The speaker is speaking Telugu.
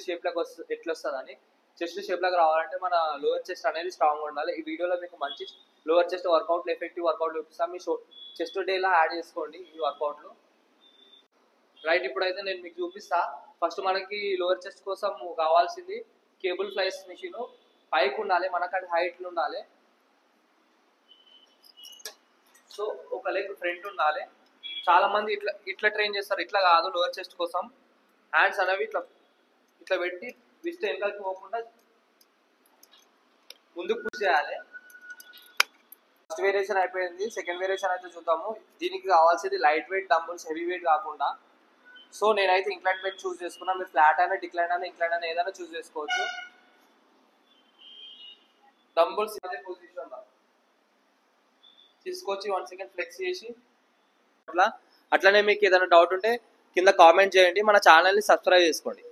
షేప్ లాగా ఎట్లా వస్తుందని. చెస్ట్ షేప్ లాగా రావాలంటే మన లోవర్ చెస్ట్ అనేది స్ట్రాంగ్ ఉండాలి. ఈ వీడియోలో మీకు మంచి లోవర్ చెస్ట్ వర్కౌట్లు, ఎఫెక్టివ్ వర్కౌట్లు చూపిస్తాను. మీ చెస్ట్ డేలా యాడ్ చేసుకోండి ఈ వర్కౌట్లు. రైట్, ఇప్పుడైతే నేను మీకు చూపిస్తా. ఫస్ట్ మనకి లోవర్ చెస్ట్ కోసం కావాల్సింది కేబుల్ ఫ్లైస్ మిషన్. పైకి ఉండాలి, మనకంటే హైట్లు ఉండాలి. సో ఒక లెగ్ ఫ్రంట్ ఉండాలి. చాలా మంది ఇట్లా ట్రైన్ చేస్తారు, ఇట్లా కాదు. లోవర్ చెస్ట్ కోసం హ్యాండ్స్ అనేవి ఇట్లా పెట్టి విస్ట్ వెనకాలకి పోకుండా ముందుకు పుష్ చేయాలి. ఫస్ట్ వేరియేషన్ అయిపోయింది. సెకండ్ వేరియేషన్ అయితే చూద్దాము. దీనికి కావాల్సింది light weight dumbbells, heavy weight కాకుండా. సో నేనైతే ఇంక్లైన్ బెంచ్ చూస్ చేసుకున్నా. మీరు ఫ్లాట్ అయినా, డిక్లైన్ అయినా, ఇంక్లైన్ అయినా ఏదైనా చూస్ చేసుకోవచ్చు. డంబుల్స్ అదే పొజిషన్లో తీసుకొచ్చి 1 సెకండ్ ఫ్లెక్స్ చేసి అట్లనే మీకు ఏదైనా డౌట్ ఉంటే కింద కామెంట్ చేయండి. మన ఛానల్ని సబ్స్క్రైబ్ చేసుకోండి.